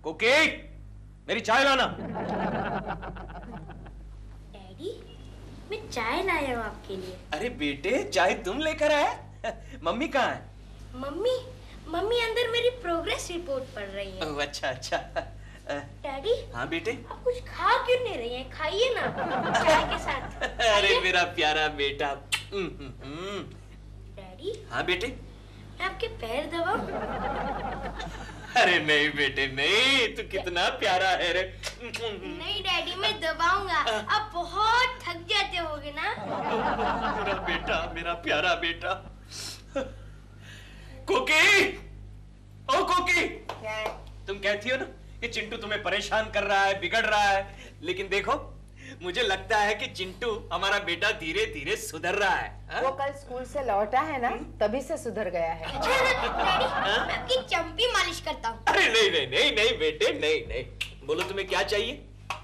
Cookie, मेरी चाय लाना। डैडी, मैं चाय लाया हूँ आपके लिए। अरे बेटे, चाय तुम लेकर आए? मम्मी कहाँ है? मम्मी अंदर मेरी प्रोग्रेस रिपोर्ट पढ़ रही है। ओह, अच्छा अच्छा। डैडी। हाँ बेटे। आप कुछ खा क्यों नहीं रही हैं? खाइए ना चाय के साथ। अरे मेरा प्यारा बेटा। डैडी। हाँ बेटे। मैं आपके पैर दबाऊं? अरे नहीं बेटे नहीं, तू कितना प्यारा है रे। नहीं डैडी, मैं दबाऊंगा। आप बहुत थक जाते होगे ना। मेरा बेटा, मेरा प्यारा बेटा। कुकी, ओ कुकी, तुम कहती हो ना कि चिंटू तुम्हें परेशान कर रहा है, बिगड़ रहा है, लेकिन देखो मुझे लगता है कि चिंटू हमारा बेटा धीरे धीरे सुधर रहा है। हा? वो कल स्कूल से लौटा है ना, तभी से सुधर गया है। डैडी, मैं आपकी चंपी मालिश करता हूँ। अरे नहीं नहीं नहीं नहीं बेटे, नहीं नहीं। बोलो तुम्हें क्या चाहिए?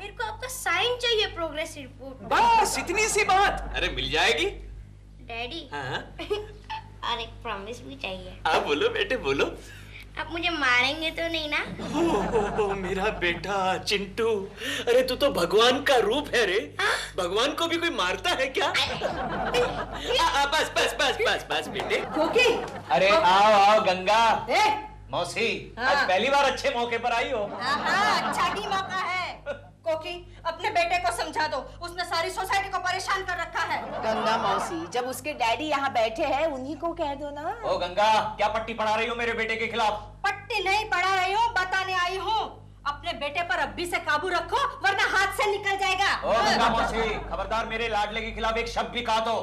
मेरे को आपका साइन चाहिए प्रोग्रेस रिपोर्ट। बस इतनी सी बात। अरे मिल जाएगी डैडी। हाँ? और एक प्रॉमिस भी चाहिए। हाँ बोलो बेटे बोलो। आप मुझे मारेंगे तो नहीं ना? ओ, मेरा बेटा चिंटू, अरे तू तो भगवान का रूप है रे। भगवान को भी कोई मारता है क्या? बस बस बस बस बस बेटे। कुकी। अरे आओ आओ गंगा। मौसी, आज पहली बार अच्छे मौके पर आई हो। अच्छा ही मौका है। कोकी, अपने बेटे को समझा दो, उसने सारी सोसाइटी को परेशान कर रखा है। गंगा मौसी, जब उसके डैडी यहाँ बैठे हैं, उन्हीं को कह दो ना। ओ गंगा, क्या पट्टी पढ़ा रही हो मेरे बेटे के खिलाफ? पट्टी नहीं पढ़ा रही हूँ, बताने आई हूँ। अपने बेटे पर अभी से काबू रखो, वरना हाथ से निकल जाएगा। ओ गंगा मौसी, खबरदार मेरे लाडले के खिलाफ एक शब्द भी कहा तो।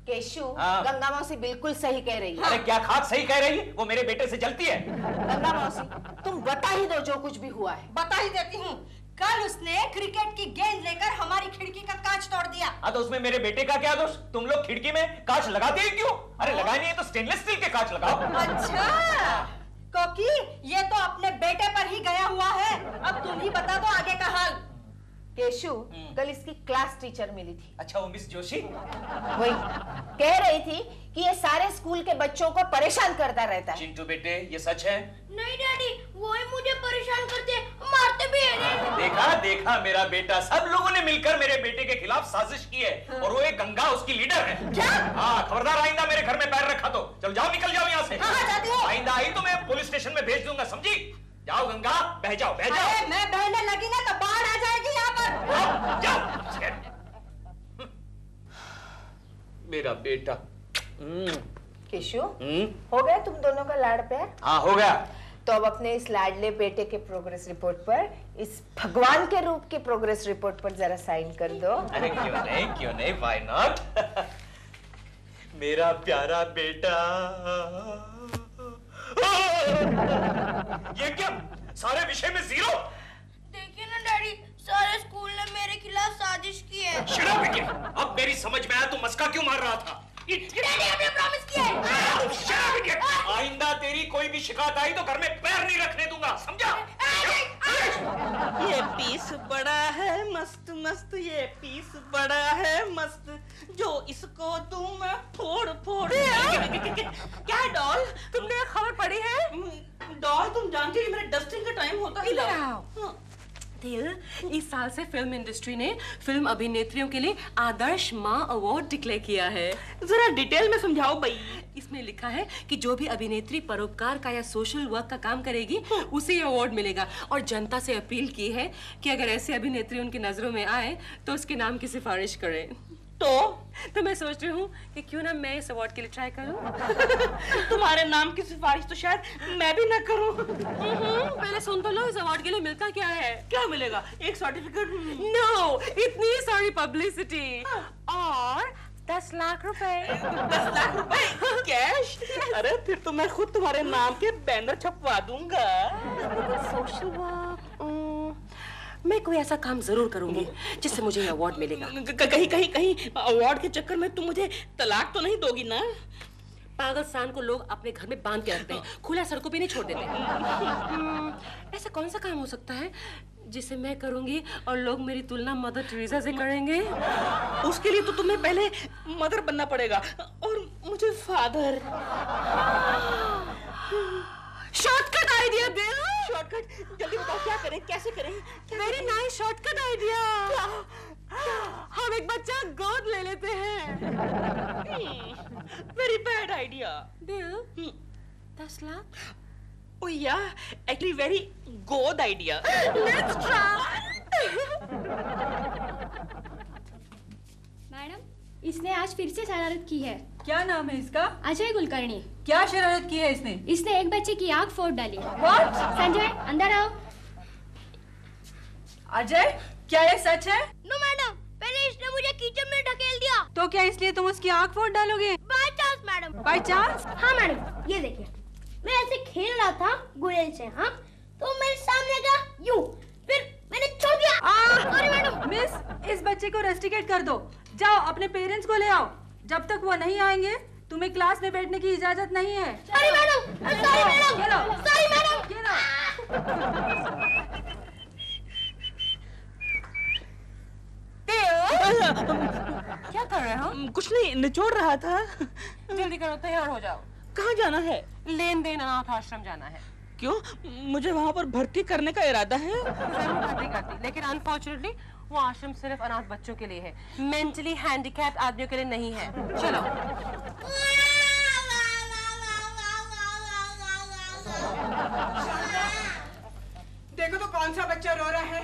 केशु, गंगा मौसी बिल्कुल सही कह रही है। अरे क्या खाक सही कह रही है? वो मेरे बेटे से जलती है। गंगा मौसी, तुम बता ही दो जो कुछ भी हुआ है। बता ही देती हूँ। कल उसने क्रिकेट की गेंद लेकर हमारी खिड़की का कांच तोड़ दिया। हाँ तो उसमें मेरे बेटे का क्या दोष? तुम लोग खिड़की में कांच लगाते ही क्यों? अरे लगाए नहीं तो स्टेनलेस स्टील के कांच लगाओ। अच्छा, क्योंकि ये तो अपने बेटे पर ही गया हुआ है। अब तुम ही बता दो आगे का हाल। केशु, कल इसकी क्लास टीचर मिली थी। अच्छा, वो मिस जोशी? वही कह रही थी कि ये सारे स्कूल के बच्चों को परेशान करता रहता है। चिंटू बेटे, ये सच है? नहीं डैडी, वो ही मुझे परेशान करते हैं, मारते भी हैं। देखा देखा मेरा बेटा, सब लोगों ने मिलकर मेरे बेटे के खिलाफ साजिश की है। और वो एक गंगा उसकी लीडर है। क्या? हाँ, खबरदार आइंदा मेरे घर में पैर रखा तो चलो जाओ, निकल जाओ यहाँ से। हाँ, जाती हूँ। आइंदा आई तो मैं पुलिस स्टेशन में भेज दूंगा, समझी? जाओ गंगा, बह जाओ बह जाओ। अरे मैं बहने लगी ना तो बाढ़ आ जाएगी यहाँ पर। जाओ। मेरा बेटा। केशु, हो गया तुम दोनों का लाड़ प्यार? हाँ हो गया। तो अब अपने इस लाडले बेटे के प्रोग्रेस रिपोर्ट पर, इस भगवान के रूप की प्रोग्रेस रिपोर्ट पर जरा साइन कर दो। अरे क्यों नहीं, व्हाई नॉट? मेरा प्यारा बेटा। ये क्या? सारे विषय में 0? देखिए ना डैडी, सारे स्कूल ने मेरे खिलाफ साजिश की है। शट अप बेटे, अब मेरी समझ में आया तू मस्का क्यों मार रहा था। डैडी आपने प्रॉमिस किया है। आइंदा तेरी कोई भी शिकायत आई तो घर में पैर नहीं रखने दूंगा, समझा? ये पीस बड़ा है मस्त मस्त, ये पीस बड़ा है मस्त, जो इसको दूं मैं फोड़ फोड़। क्या है डॉल, तुमने खबर पढ़ी है? डॉल, तुम जानती हो मेरे डस्टिंग का टाइम होता है। दिल, इस साल से फिल्म इंडस्ट्री ने फिल्म अभिनेत्रियों के लिए आदर्श माँ अवार्ड डिक्लेयर किया है। जरा डिटेल में समझाओ भाई। इसमें लिखा है कि जो भी अभिनेत्री परोपकार का या सोशल वर्क का काम करेगी उसे अवार्ड मिलेगा, और जनता से अपील की है कि अगर ऐसी अभिनेत्री उनकी नजरों में आए तो उसके नाम की सिफारिश करें। तो मैं सोच रही हूँ कि क्यों ना मैं इस अवार्ड के लिए ट्राई करूँ। तुम्हारे नाम की सिफारिश तो शायद मैं भी ना करूँ। पहले सुन तो लो, इस अवार्ड के लिए मिलता क्या है? क्या मिलेगा? एक सर्टिफिकेट? नो, इतनी सारी पब्लिसिटी और 10 लाख रुपए। 10 लाख रुपए कैश? अरे फिर तो मैं खुद तुम्हारे नाम के बैनर छपवा दूंगा। सोशल वर्क, मैं कोई ऐसा काम जरूर करूंगी जिससे मुझे अवार्ड मिलेगा। कहीं अवार्ड के चक्कर में तुम मुझे तलाक तो नहीं दोगी ना? पागलस्तान को लोग अपने घर में बांध के रखते हैं, खुला सड़कों पे नहीं छोड़ देते। ऐसा कौन सा काम हो सकता है जिसे मैं करूंगी और लोग मेरी तुलना मदर टेरेसा से करेंगे? उसके लिए तो तुम्हें पहले मदर बनना पड़ेगा और मुझे फादर। शॉर्टकट आइडिया दे। शॉर्टकट, जल्दी बताओ क्या करें, कैसे करें? Very nice shortcut idea. हम एक बच्चा गोद ले लेते हैं। Very bad idea. दिल 10 lakh. Oh yeah, actually very good idea. Let's try. Madam, इसने आज फिर से शरारत की है। क्या नाम है इसका? अजय कुलकर्णी। क्या शरारत की है इसने? इसने एक बच्चे की आंख फोड़ डाली। What? संजय, अंदर आओ। अजय, क्या ये सच है? नो मैडम, पहले इसने मुझे कीचड़ में ढकेल दिया। तो क्या इसलिए तुम उसकी आंख फोड़ डालोगे? By chance madam. By chance? हाँ मैडम, ये देखिए, मैं ऐसे खेल रहा था गुड़ैल से, हाँ, तो मेरे सामने गया यूं, फिर मैंने छोड़ दिया। Sorry madam. मिस, इस बच्चे को रस्टिकेट कर दो। जाओ अपने पेरेंट्स को ले आओ। जब तक वो नहीं आएंगे तुम्हें क्लास में बैठने की इजाजत नहीं है। Sorry madam, sorry madam, sorry madam. क्या कर रहे हो? कुछ नहीं, निचोड़ रहा था। जल्दी करो, तैयार हो जाओ। कहाँ जाना है? लेन देन अनाथ आश्रम जाना है। क्यों? मुझे वहाँ पर भर्ती करने का इरादा है। जरूर भर्ती करती, लेकिन अनफॉर्चुनेटली वो आश्रम सिर्फ अनाथ बच्चों के लिए है, मेंटली हैंडीकैप्ड आदमियों के लिए नहीं है। चलो। देखो तो कौन सा बच्चा रो रहा है,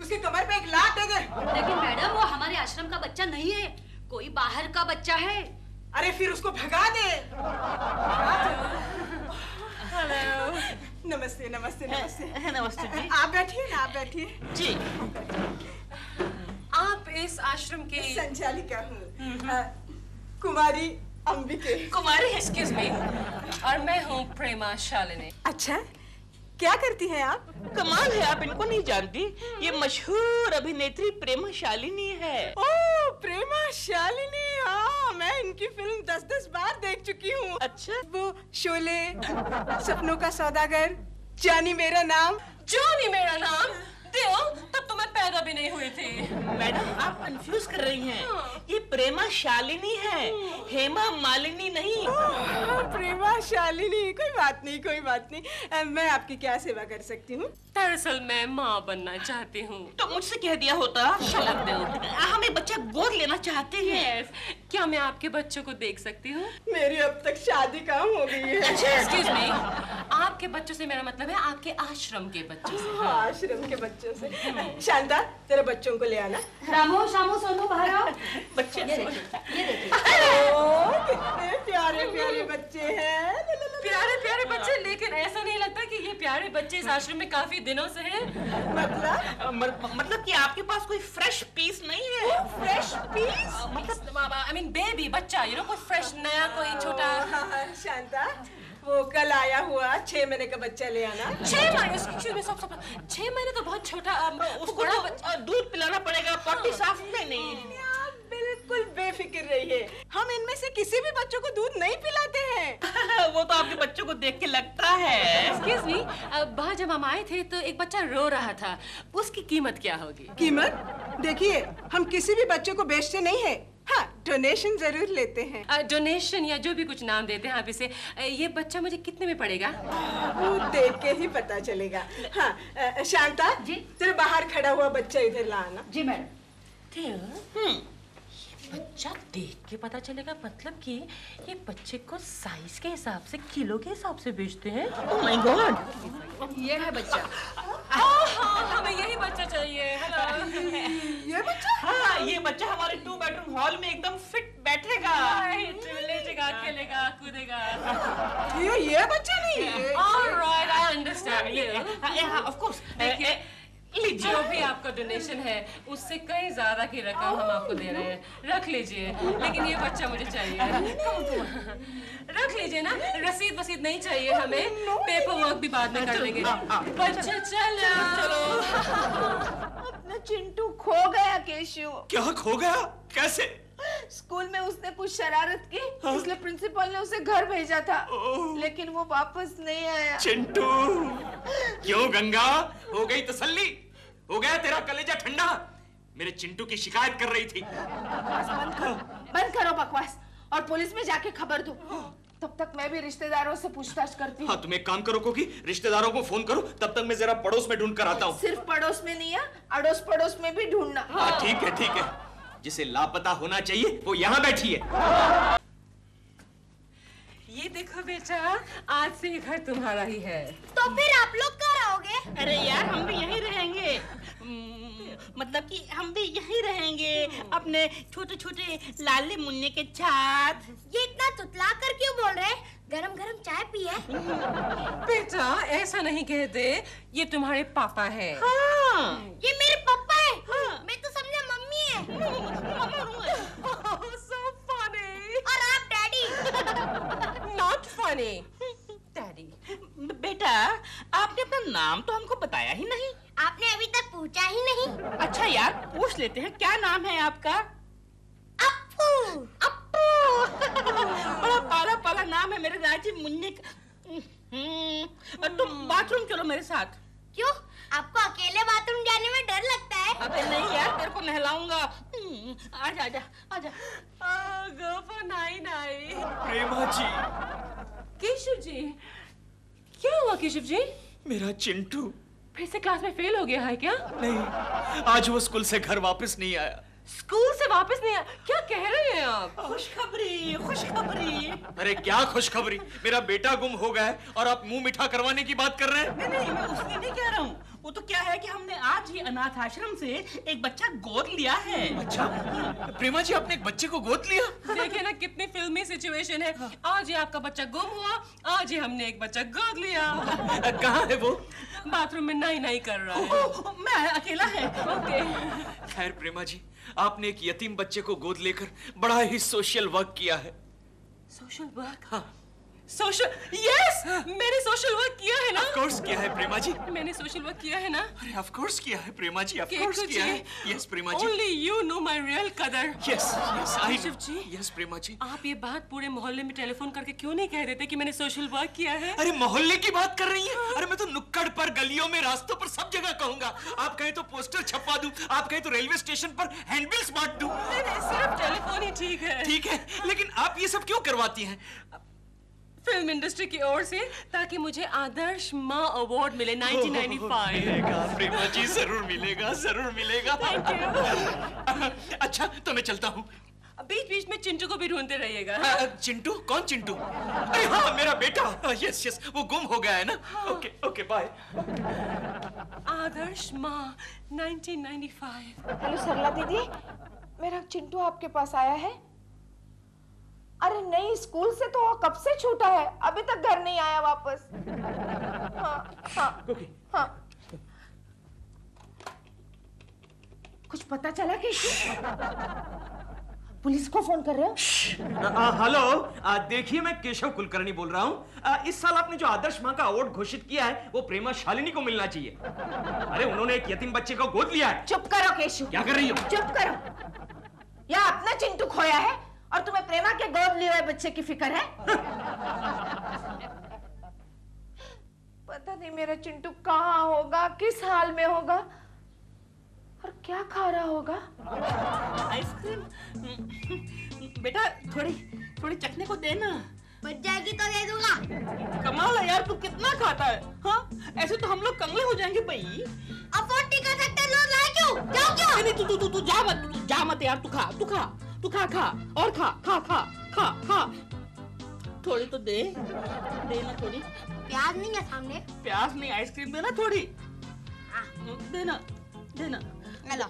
उसकी कमर पे एक लात दे दे। लेकिन मैडम वो हमारे आश्रम का बच्चा नहीं है, कोई बाहर का बच्चा है। अरे फिर उसको भगा दे। हेलो। नमस्ते नमस्ते नमस्ते। नमस्ते जी। आप बैठिए ना, आप बैठिए जी। आप इस आश्रम के संचालिका हूँ, कुमारी अंबिके। कुमारी है। एक्सक्यूज मी, और मैं हूँ प्रेमा शालिनी। अच्छा, क्या करती हैं आप? कमाल है, आप इनको नहीं जानती? ये मशहूर अभिनेत्री प्रेमा शालिनी है। ओह, प्रेमा शालिनी, हाँ, मैं इनकी फिल्म 10-10 बार देख चुकी हूँ। अच्छा। वो शोले, सपनों का सौदागर, जानी मेरा नाम। जॉनी मेरा नाम। दिल, तब तो मैं पैदा भी नहीं हुई थी। मैडम आप कंफ्यूज कर रही हैं। ये प्रेमा शालिनी है, हेमा मालिनी नहीं। प्रेमा शालिनी, कोई बात नहीं, कोई बात नहीं। मैं आपकी क्या सेवा कर सकती हूँ? दरअसल मैं माँ बनना चाहती हूँ। तो मुझसे कह दिया होता। हम एक बच्चा गोद लेना चाहते हैं। Yes. क्या मैं आपके बच्चों को देख सकती हूँ? मेरी अब तक शादी कहाँ हो गई है। Excuse me, आपके बच्चों से मेरा मतलब है आपके आश्रम के बच्चों से। हाँ, आश्रम के बच्चों से। शांता, तेरे बच्चों को ले आना। रामो, शामो, सोनू बाहर आओ। बच्चे ये देखिए। ओह, कितने प्यारे प्यारे बच्चे हैं। प्यारे प्यारे बच्चे, लेकिन ऐसा नहीं लगता कि ये प्यारे बच्चे इस आश्रम में काफी दिनों से हैं? मतलब कि आपके पास कोई फ्रेश पीस नहीं है? Fresh piece? मतलब आई मीन बेबी बच्चा, यू नो, कोई फ्रेश नया कोई छोटा। शांता, वो कल आया हुआ 6 महीने का बच्चा ले आना। 6 महीने? एक्सक्यूज मी, सब 6 महीने तो बहुत छोटा। उसको बड़ा दूध पिलाना पड़ेगा, पट्टी साफ नहीं। आप बिल्कुल बेफिक्र रहिए, हम इनमें से किसी भी बच्चों को दूध नहीं पिलाते हैं। वो तो आपके बच्चों को देख के लगता है। एक्सक्यूज मी, बाहर जब हम आए थे तो एक बच्चा रो रहा था, उसकी कीमत क्या होगी? कीमत? देखिए, हम किसी भी बच्चे को बेचते नहीं है। हाँ, डोनेशन जरूर लेते हैं। डोनेशन या जो भी कुछ नाम देते हैं आप इसे। ये बच्चा मुझे कितने में पड़ेगा? वो देख के ही पता चलेगा। हाँ, शांता जी, तेरे बाहर खड़ा हुआ बच्चा इधर लाना। जी मैडम। बच्चा देख के पता चलेगा, मतलब कि ये बच्चे को साइज के हिसाब से, किलो के हिसाब से बेचते हैं। ओह माय गॉड, ये है बच्चा। हमें यही बच्चा चाहिए। ये बच्चा? हाँ, ये बच्चा हमारे 2 बेडरूम हॉल में एकदम फिट बैठेगा। लेटेगा, खेलेगा, कूदेगा। ये बच्चा नहीं है। Alright, I understand you. हाँ, of course। लीजिए, जो भी आपका डोनेशन है उससे कई ज्यादा की रकम हम आपको दे रहे हैं, रख लीजिए। लेकिन ये बच्चा मुझे चाहिए। रख लीजिए ना, रसीद वसीद नहीं चाहिए हमें, पेपर वर्क भी बाद में कर लेंगे। बच्चा चलो। अपना चिंटू खो गया केशु। क्या खो गया? कैसे? स्कूल में उसने कुछ शरारत की, इसलिए प्रिंसिपल ने उसे घर भेजा था, लेकिन वो वापस नहीं आया। चिंटू, क्यों गंगा? हो गई तसल्ली? हो गया तेरा कलेजा ठंडा? मेरे चिंटू की शिकायत कर रही थी। बंद करो बकवास और पुलिस में जाके खबर दो। तब तक मैं भी रिश्तेदारों से पूछताछ करती हूँ। हाँ, तुम एक काम करो कोकी, रिश्तेदारों को फोन करो, तब तक मैं जरा पड़ोस में ढूंढ कर आता हूँ। सिर्फ पड़ोस में नहीं है, अड़ोस पड़ोस में भी ढूंढना। हाँ ठीक है ठीक है, जिसे लापता होना चाहिए वो यहाँ बैठी है। ये देखो बेटा, आज से ये घर तुम्हारा ही है। तो फिर आप लोग कहाँ रहोगे? अरे यार हम भी यहीं रहेंगे, मतलब कि हम भी यहीं रहेंगे अपने छोटे छोटे लाले मुन्ने के साथ। ये इतना तुतला कर क्यों बोल रहे? गरम गरम चाय पिए। बेटा ऐसा नहीं कहते, ये तुम्हारे पापा है। हाँ। ये मेरे पापा है। हाँ। मैं तो समझा मम्मी है। So funny। और आप डैडी। Not funny। डैडी। बेटा आपने अपना नाम तो हमको बताया ही नहीं। आपने अभी तक पूछा ही नहीं। अच्छा यार पूछ लेते हैं, क्या नाम है आपका? अप्पू। बड़ा पाला पाला नाम है मेरे राजी मुन्ने का। तुम बाथरूम चलो मेरे साथ। क्यों? आपको अकेले बाथरूम जाने में डर लगता है? अबे नहीं यार, तेरे को नहलाऊंगा। आजा आजा आजा। Go for नाई। प्रेमा जी। केशव जी, क्या हुआ केशव जी? मेरा चिंटू फिर से क्लास में फेल हो गया है क्या? नहीं, आज वो स्कूल से घर वापस नहीं आया। स्कूल से वापस नहीं आया? क्या कह रहे हैं आप? खुशखबरी खुशखबरी। अरे क्या खुशखबरी, मेरा बेटा गुम हो गया है और आप मुंह मीठा करवाने की बात कर रहे हैं। नहीं मैं उसके नहीं कह रहा हूँ, वो तो क्या है कि हमने आज ही अनाथ आश्रम से एक बच्चा गोद लिया है। अच्छा प्रेमा जी, आपने एक बच्चे को गोद लिया? देखिए ना कितनी फिल्मी सिचुएशन है। आज ही आपका बच्चा गुम हुआ, आज ही हमने एक बच्चा गोद लिया। कहाँ है वो? बाथरूम में नाई कर रहा है। मैं अकेला है। ओके। खैर प्रेमा जी, आपने एक यतीम बच्चे को गोद लेकर बड़ा ही सोशल वर्क किया है। Social work? हाँ। सोशल, यस, मैंने सोशल वर्क किया है ना। ऑफ कोर्स किया है प्रेमा जी। मैंने सोशल वर्क किया है ना। अरे ऑफ कोर्स किया है प्रेमा जी, ऑफ कोर्स किया है। Yes Prema ji. Only you know my real कदर। Yes yes I Keshav ji. Yes Prema ji. आप ये बात पूरे मोहल्ले में टेलीफोन करके क्यों नहीं कह देते कि मैंने सोशल वर्क किया है? अरे मोहल्ले की बात कर रही हैं? अरे मैं तो नुक्कड़ पर, गलियों में, रास्तों पर सब जगह कहूंगा। आप कहें तो पोस्टर छपवा दूं, आप कहें तो रेलवे स्टेशन पर हैंडबिल्स बांट दूं। नहीं, सिर्फ टेलीफोन ही ठीक है। ठीक है, लेकिन आप ये सब क्यों करवाती हैं? फिल्म इंडस्ट्री की ओर से, ताकि मुझे आदर्श माँ अवार्ड मिले 1995। मिलेगा प्रेमा जी, जरूर मिलेगा, जरूर मिलेगा। Thank you। अच्छा तो मैं चलता हूँ। बीच बीच में चिंटू को भी ढूंढते रहिएगा। चिंटू? कौन चिंटू? अरे हाँ, मेरा बेटा। यस यस, वो गुम हो गया है ना। Okay okay bye. आदर्श माँ 1995। हेलो सरला दीदी, मेरा चिंटू आपके पास आया है? अरे नहीं, स्कूल से तो वो कब से छूटा है, अभी तक घर नहीं आया वापस। हाँ। हाँ। कुछ पता चला कि पुलिस को फोन कर रहे हो? हेलो, देखिए मैं केशव कुलकर्णी बोल रहा हूँ। इस साल आपने जो आदर्श माँ का अवार्ड घोषित किया है वो प्रेमा शालिनी को मिलना चाहिए। अरे उन्होंने एक यतीम बच्चे को गोद लिया है। चुप करो केशव। क्या कर रही हो? चुप करो। या अपना चिंटू खोया है और तुम्हें प्रेमा के गोद लिए हुए बच्चे की फिक्र है? पता नहीं मेरा चिंटू कहाँ होगा, किस हाल में होगा और क्या खा रहा होगा। आइसक्रीम बेटा, थोड़ी थोड़ी चखने को देना। बच जाएगी तो दे दूंगा। कमाल है यार, तू कितना खाता है? हाँ, ऐसे तो हम लोग कंगले हो जाएंगे भाई। अफोर्ड नहीं कर सकते लोग, लाए क्यों? जाओ क्यों? नहीं तू जा मत यार, तू खा खा और खा। थोड़ी तो दे ना थोड़ी। प्याज नहीं है सामने? प्याज नहीं, आइसक्रीम देना थोड़ी। देना हेलो।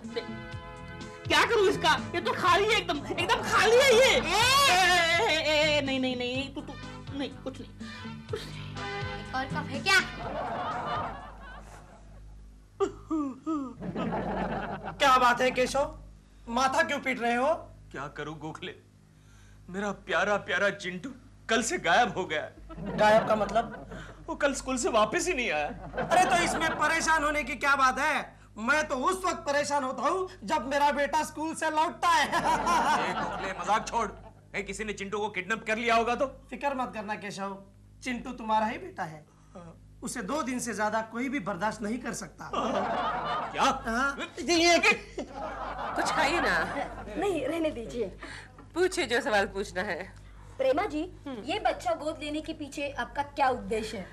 क्या करूं इसका? ये तो खाली है, एकदम खाली है ये। नहीं तू नहीं, कुछ नहीं। और कप है क्या? क्या बात है केशव, माथा क्यों पीट रहे हो? क्या करूं गोखले, मेरा प्यारा प्यारा चिंटू कल से गायब हो गया है। गायब का मतलब? वो कल स्कूल से वापस ही नहीं आया। अरे तो इसमें परेशान होने की क्या बात है? मैं तो उस वक्त परेशान होता हूँ जब मेरा बेटा स्कूल से लौटता है। गोखले मजाक छोड़, किसी ने चिंटू को किडनैप कर लिया होगा तो? फिक्र मत करना केशव, चिंटू तुम्हारा ही बेटा है। उसे 2 दिन से ज्यादा कोई भी बर्दाश्त नहीं कर सकता। क्या? कुछ खाइए ना। नहीं रहने दीजिए। पूछिए जो सवाल पूछना है। प्रेमा जी, ये बच्चा गोद लेने के पीछे आपका क्या उद्देश्य है?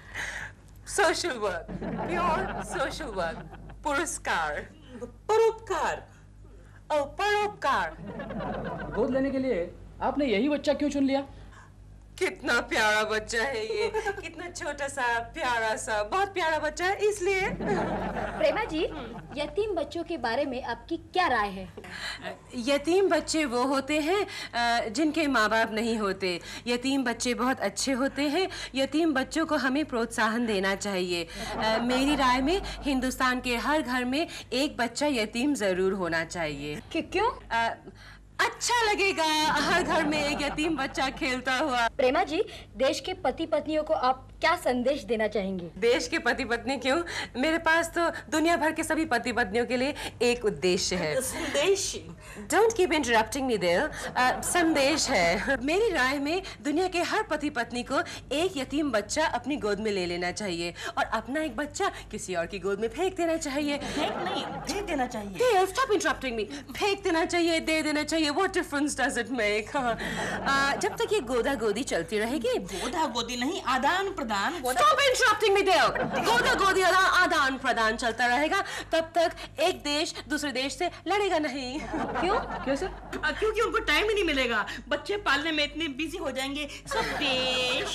Social work, pure social work, पुरस्कार, परोपकार। परोपकार। गोद लेने के लिए आपने यही बच्चा क्यों चुन लिया? कितना प्यारा बच्चा है ये, कितना छोटा सा प्यारा सा, बहुत प्यारा बच्चा है, इसलिए। प्रेमा जी, यतीम बच्चों के बारे में आपकी क्या राय है? यतीम बच्चे वो होते हैं जिनके माँ बाप नहीं होते। यतीम बच्चे बहुत अच्छे होते हैं। यतीम बच्चों को हमें प्रोत्साहन देना चाहिए। मेरी राय में हिंदुस्तान के हर घर में एक बच्चा यतीम जरूर होना चाहिए। क्यों? अच्छा लगेगा हर घर में एक यतीम बच्चा खेलता हुआ। प्रेमा जी, देश के पति पत्नियों को आप क्या संदेश देना चाहेंगे? देश के पति पत्नी क्यों, मेरे पास तो दुनिया भर के सभी पति पत्नियों के लिए एक उद्देश्य है। संदेश? Don't keep interrupting me there. संदेश है। मेरी राय में दुनिया के हर पति पत्नी को एक यतीम बच्चा अपनी गोद में ले लेना चाहिए और अपना एक बच्चा किसी और की गोद में फेंक देना चाहिए। दे देना चाहिए। Dale, stop interrupting me. फेंक देना चाहिए, दे देना चाहिए। What difference does it make? जब तक ये गोदा गोदी चलती रहेगी। गोदा गोदी नहीं, आदान प्रदान। Stop interrupting me, Dale. गोदा गोदी आदान प्रदान चलता रहेगा तब तक एक देश दूसरे देश से लड़ेगा नहीं। क्यों? कैसे? क्योंकि उनको टाइम ही नहीं मिलेगा, बच्चे पालने में इतने बिजी हो जाएंगे सब देश।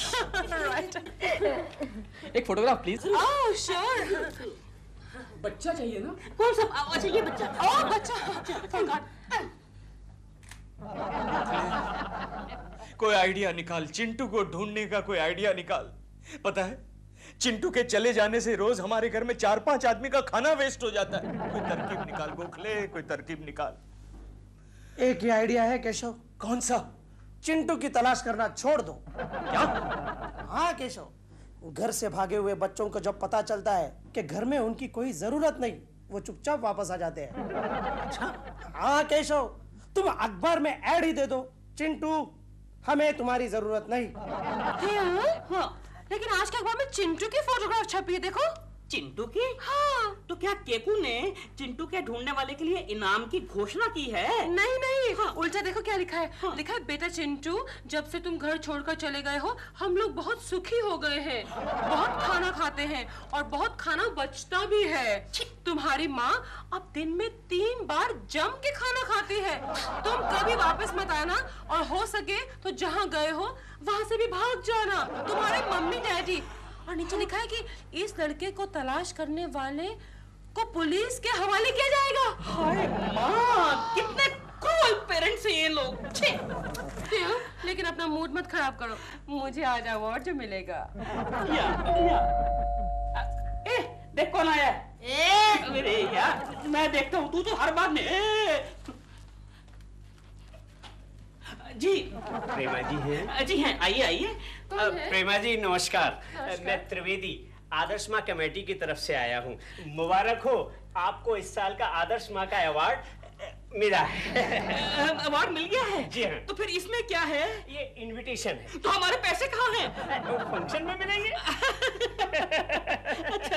एक फोटोग्राफ प्लीज। Oh, sure. बच्चा चाहिए ना? कौन सा? अच्छा ये बच्चा। Oh, बच्चा। कोई आइडिया निकाल, चिंटू को ढूंढने का कोई आइडिया निकाल। पता है, चिंटू के चले जाने से रोज हमारे घर में 4-5 आदमी का खाना वेस्ट हो जाता है। कोई तरकीब निकाल गोखले, कोई तरकीब निकाल। एक ही आइडिया है केशव। कौन सा? चिंटू की तलाश करना छोड़ दो। क्या? हाँ केशव, घर से भागे हुए बच्चों को जब पता चलता है कि घर में उनकी कोई जरूरत नहीं, वो चुपचाप वापस आ जाते हैं। अच्छा? हाँ केशव, तुम अखबार में ऐड ही दे दो, चिंटू हमें तुम्हारी जरूरत नहीं। हाँ, लेकिन आज के अखबार में चिंटू की फोटोग्राफ छपी है, देखो। चिंटू की? हाँ। तो क्या केकू ने चिंटू के ढूंढने वाले के लिए इनाम की घोषणा की है? नहीं नहीं, हाँ। उल्टा देखो क्या लिखा है। हाँ। लिखा है, बेटा चिंटू, जब से तुम घर छोड़कर चले गए हो हम लोग बहुत सुखी हो गए हैं, बहुत खाना खाते हैं और बहुत खाना बचता भी है। तुम्हारी माँ अब दिन में 3 बार जम के खाना खाती है। तुम कभी वापस मत आना और हो सके तो जहाँ गए हो वहाँ से भी भाग जाना। तुम्हारे मम्मी डैडी। और नीचे लिखा है कि इस लड़के को तलाश करने वाले को पुलिस के हवाले किया जाएगा। हाय माँ, कितने क्रूअल पेरेंट्स हैं ये लोग। लेकिन अपना मूड मत खराब करो, मुझे आज अवार्ड जो मिलेगा। देख कौन आया है। अरे यार, मैं देखता हूँ, तू तो हर बार में। जी प्रेमा जी हैं? जी हैं, आइए आइए। प्रेमा जी नमस्कार। मैं त्रिवेदी आदर्श माँ कमेटी की तरफ से आया हूँ। मुबारक हो, आपको इस साल का आदर्श माँ का अवार्ड मिला है। अवार्ड मिल गया है? जी हाँ। तो फिर इसमें क्या है? ये इनविटेशन है। तो हमारे पैसे कहाँ हैं? फंक्शन में मिलेंगे।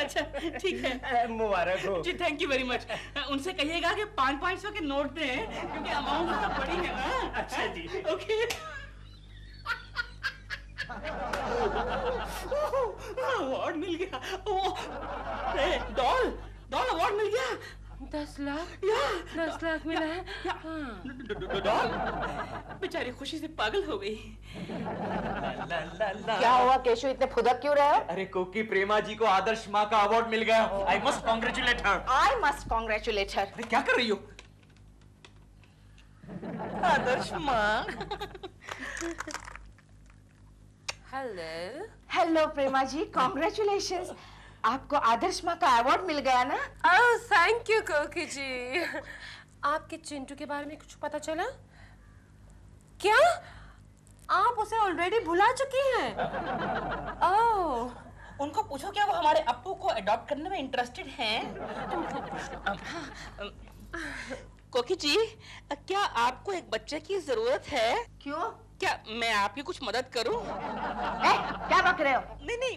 अच्छा, ठीक है। मुबारक हो। जी, थैंक यू वेरी मच। उनसे कहिएगा कि 500 के नोट दें, क्योंकि अमाउंट तो बड़ी है ना। अच्छा जी। ओके। अवार्ड मिल गया। डॉल अवार्ड मिल गया। 10 लाख? 10 लाख मिला है। डॉल बेचारी खुशी से पागल हो गई। क्या हुआ केशव, इतने फुदक क्यों रहे हो? अरे कोकी, प्रेमा जी को आदर्श माँ का अवार्ड मिल गया। I must congratulate her. I must congratulate her. अरे क्या कर रही हो? आदर्श माँ। Hello Prema ji, congratulations. आपको आदर्श माँ का अवार्ड मिल गया ना? ओह थैंक यू कोकी जी। आपके चिंटू के बारे में कुछ पता चला क्या? आप उसे ऑलरेडी भुला चुकी हैं। ओह, उनको पूछो क्या वो हमारे अप्पू को अडॉप्ट करने में इंटरेस्टेड हैं? कोकी जी, क्या आपको एक बच्चे की जरूरत है? क्यों? क्या मैं आपकी कुछ मदद करूं? क्या बक रहे हो? नहीं,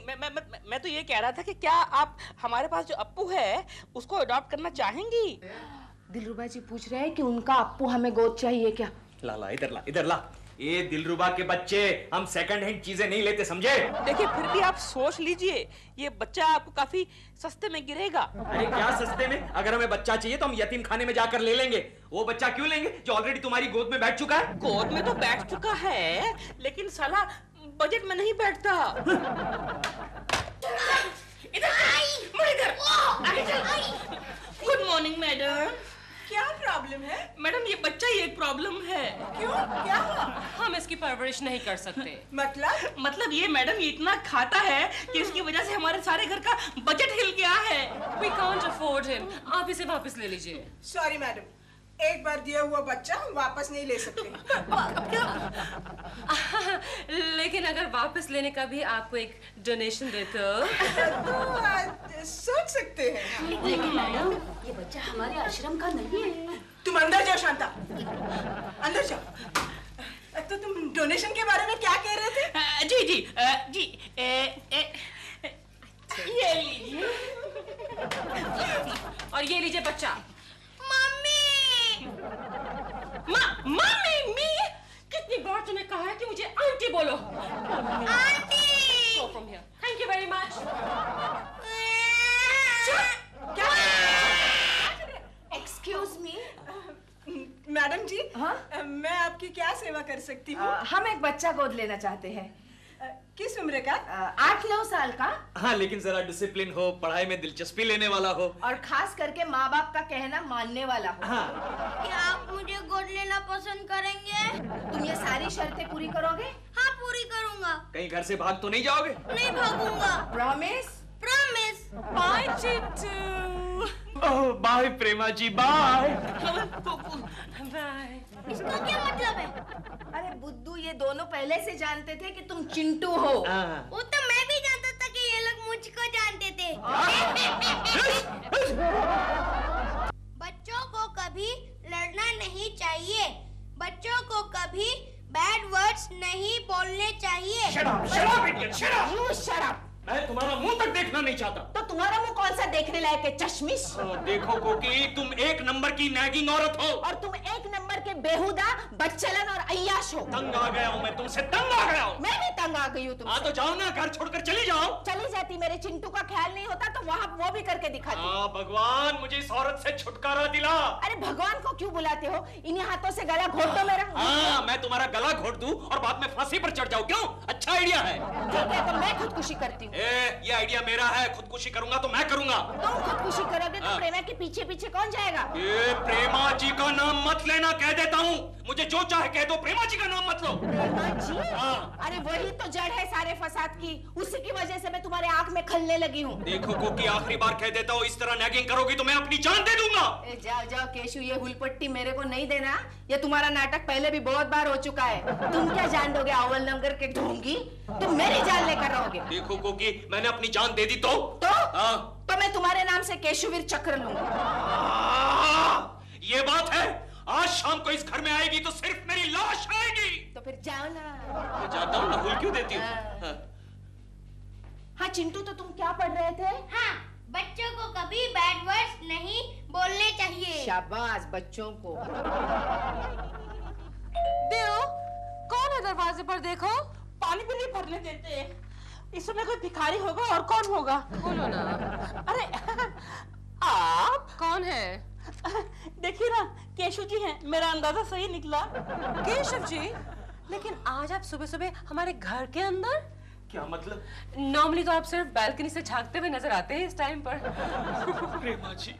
मैं तो ये कह रहा था कि क्या आप हमारे पास जो अप्पू है उसको अडॉप्ट करना चाहेंगी? दिलरुबा जी पूछ रहे हैं कि उनका अप्पू हमें गोद चाहिए क्या? ला इधर ला। ये दिलरुबा के बच्चे, हम सेकंड हैंड चीजें नहीं लेते, समझे? देखिए फिर भी आप सोच लीजिए, ये बच्चा आपको काफी सस्ते में गिरेगा। अरे क्या सस्ते में? अगर हमें बच्चा चाहिए तो हम यतीम खाने में जाकर ले लेंगे। वो बच्चा क्यों लेंगे जो ऑलरेडी तुम्हारी गोद में बैठ चुका है? गोद में तो बैठ चुका है, लेकिन साला बजट में नहीं बैठता। Good morning madam. क्या प्रॉब्लम है? मैडम ये बच्चा ही एक प्रॉब्लम है। क्यों, क्या हुआ? हम इसकी परवरिश नहीं कर सकते। मतलब ये मैडम ये इतना खाता है कि इसकी वजह से हमारे सारे घर का बजट हिल गया है। We can't afford him. आप इसे वापस ले लीजिए। सॉरी मैडम, एक बार दिया हुआ बच्चा हम वापस नहीं ले सकते। लेकिन अगर वापस लेने का भी आपको एक डोनेशन दे तो सोच सकते हैं। लेकिन मैडम ये बच्चा हमारे आश्रम का नहीं है। तुम अंदर जाओ शांता, अंदर जाओ। तो तुम डोनेशन के बारे में क्या कह रहे थे? जी जी जी ये लीजिए। और ये लीजिए बच्चा। मम्मी मी कितनी बार तुम्हें कहा है कि मुझे आंटी बोलो? Aunty! Go from here. Thank you very much. Excuse me madam ji. हाँ? मैं आपकी क्या सेवा कर सकती हूँ? हम एक बच्चा गोद लेना चाहते हैं। किस उम्र का? 8-9 साल का। हाँ, लेकिन जरा डिसिप्लिन हो, पढ़ाई में दिलचस्पी लेने वाला हो, और खास करके माँ बाप का कहना मानने वाला हो। हाँ। क्या आप मुझे गोद लेना पसंद करेंगे? तुम ये सारी शर्तें पूरी करोगे? हाँ, पूरी करूँगा। कहीं घर से भाग तो नहीं जाओगे? नहीं भागूंगा। प्रॉमिस? प्रॉमिस। बाय चिट्टू। ओह bye Prema ji, bye. Bye. इसका क्या मतलब है? अरे बुद्धू, ये दोनों पहले से जानते थे कि तुम चिंटू हो। वो तो मैं भी जानता था कि ये लोग मुझको जानते थे। बच्चों को कभी लड़ना नहीं चाहिए। बच्चों को कभी बैड वर्ड्स नहीं बोलने चाहिए। Shut up, shut up, idiot, shut up! You shut up! मैं तुम्हारा मुंह तक देखना नहीं चाहता। तो तुम्हारा मुंह कौन सा देखने लायक है, चश्मिश? देखो कोकी, तुम एक नंबर की नैगिंग औरत हो। और तुम एक नंबर के बेहुदा, बच्चलन और अय्याश हो। तंग आ गया हूँ मैं तुमसे, तंग आ गया हूँ। मैं भी तंग आ गई हूँ तुमसे। हाँ तो जाओ ना, घर छोड़कर चली जाओ। चली जाती, मेरे चिंटू का ख्याल नहीं होता तो वहाँ वो भी करके दिखाती। हाँ भगवान, मुझे इस औरत से छुटकारा दिला। अरे भगवान को क्यों बुलाते हो? इन्हीं हाथों से गला घोट दो मेरा। हाँ, मैं तुम्हारा गला घोट दूं और बाद में फांसी पर चढ़ जाऊं, क्यों? अच्छा आइडिया है। ठीक है, तो मैं खुदकुशी करती हूँ। ये आइडिया मेरा है, खुदकुशी करूंगा तो मैं करूंगा। तुम खुदकुशी करोगे तो प्रेमा के पीछे पीछे कौन जाएगा? ये प्रेमा जी का नाम मत लेना, कह देता हूँ। मुझे जो चाहे कह दो, प्रेमा जी का नाम मत लो। प्रेमा जी? हाँ। अरे वही तो जड़ है सारे फसाद की, उसी की वजह से मैं तुम्हारे आंख में खलने लगी हूँ। देखो कोकी, आखिरी बार कह देता हूँ, इस तरह नैगिंग करोगी तो मैं अपनी जान दे दूंगा। जाओ जाओ केशु, ये हुलपट्टी मेरे को नहीं देना। ये तुम्हारा नाटक पहले भी बहुत बार हो चुका है। तुम क्या जान दोगे अव्वल नंबर के ढोंगी? तुम मेरी जान लेकर रहोगे। देखो कोकी, मैंने अपनी जान दे दी तो हाँ। तो मैं तुम्हारे नाम से केशुवीर चक्र लूंगा। ये बात है, आज शाम को इस घर में आएगी तो सिर्फ मेरी लाश आएगी। तो फिर जाओ ना। मैं जाता हूँ ना, भूल क्यों देती हूँ? हाँ चिंटू, तो तुम क्या पढ़ रहे थे? हाँ, बच्चों को कभी बैड वर्ड्स नहीं बोलने चाहिए। शाबाश बच्चों को। देव, कौन है दरवाजे पर? देखो। पानी भी नहीं भरने देते। इस समय कोई भिखारी होगा और कौन होगा? बोलो ना। अरे आप कौन है? देखिए ना, केशव जी हैं। मेरा अंदाजा सही निकला। केशव जी? लेकिन आज आप सुबह सुबह हमारे घर के अंदर? क्या मतलब? नॉर्मली तो आप सिर्फ बालकनी से झांकते हुए नजर आते हैं इस टाइम पर। प्रेमा जी,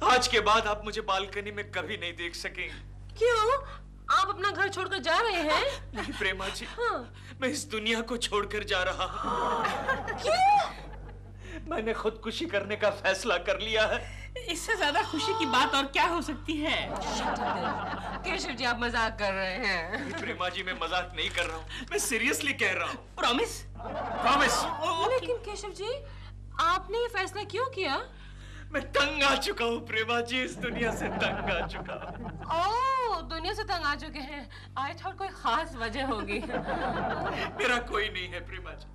आज के बाद आप मुझे बालकनी में कभी नहीं देख सकेंगे। क्यों? आप अपना घर छोड़कर जा रहे हैं? नहीं प्रेमा जी, हाँ। मैं इस दुनिया को छोड़कर जा रहा हूँ। क्यों? मैंने खुदकुशी करने का फैसला कर लिया है। इससे ज्यादा खुशी की बात और क्या हो सकती है? केशव जी, आप मजाक कर रहे हैं। प्रेमा जी, मैं मजाक नहीं कर रहा हूँ, मैं सीरियसली कह रहा हूँ। प्रॉमिस? प्रॉमिस। लेकिन केशव जी, आपने ये फैसला क्यों किया? मैं तंग आ चुका हूँ प्रेमा जी, इस दुनिया से तंग आ चुका हूँ। ओह, दुनिया से तंग आ चुके हैं। आई थॉट कोई खास वजह होगी। मेरा कोई नहीं है प्रेमा जी,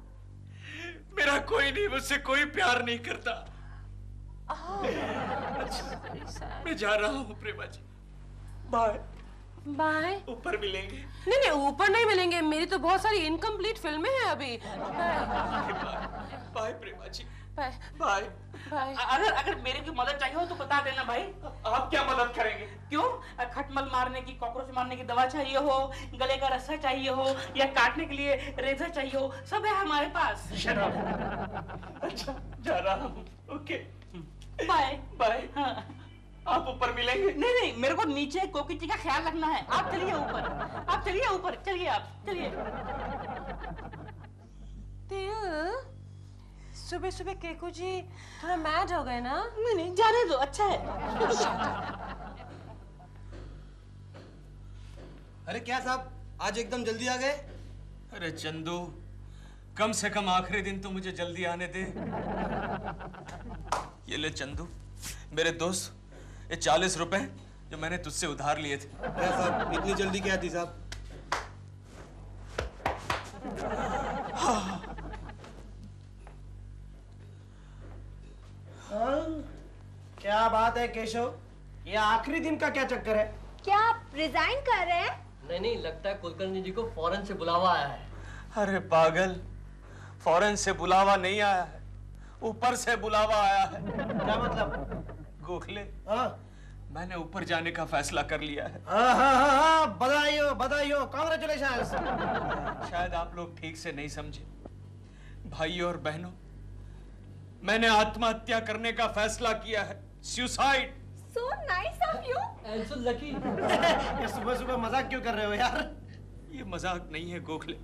मेरा कोई नहीं, मुझसे कोई प्यार नहीं करता। मैं जा रहा हूँ प्रेमा जी, बाय बाय। ऊपर मिलेंगे? नहीं नहीं, ऊपर नहीं मिलेंगे, मेरी तो बहुत सारी इनकम्प्लीट फिल्में हैं अभी। Bye Prema ji. Bye bye. अगर मेरी की मदद चाहिए हो तो बता देना भाई। आप क्या मदद करेंगे? क्यों? खटमल मारने की, कॉकरोच मारने की दवा चाहिए हो, गले का रस्सा चाहिए हो, या काटने के लिए रेजर चाहिए हो, सब है हमारे पास। शराब। अच्छा, जा रहा हूँ। Okay bye bye. हाँ। आप ऊपर मिलेंगे? नहीं नहीं, मेरे को नीचे कोकी जी का ख्याल रखना है। आप चलिए ऊपर, आप चलिए ऊपर, चलिए आप चलिए। सुबह सुबह केकू जी थोड़ा मैड हो गए ना? नहीं नहीं, जाने दो, अच्छा है। अरे क्या साहब, आज एकदम जल्दी आ गए? अरे चंदू, कम से कम आखिरी दिन तो मुझे जल्दी आने दे। ये ले चंदू, मेरे दोस्त, ये 40 रुपए जो मैंने तुझसे उधार लिए थे। क्या साहब, इतनी जल्दी क्या थी साहब? क्या बात है केशव, ये आखिरी दिन का क्या चक्कर है? क्या आप रिजाइन कर रहे हैं? नहीं नहीं, लगता है कुलकर्णी जी को फॉरेन से बुलावा आया है। अरे पागल, फॉरेन से बुलावा नहीं आया है, ऊपर से बुलावा आया है। क्या मतलब? गोखले, मैंने ऊपर जाने का फैसला कर लिया है। बधाई हो, बधाई हो, कांग्रेचुलेशंस। शायद आप लोग ठीक से नहीं समझे। भाइयों और बहनों, मैंने आत्महत्या करने का फैसला किया है। Suicide. So nice of you. And so lucky. ये सुबह सुबह मजाक क्यों कर रहे हो यार? ये मजाक नहीं है गोखले।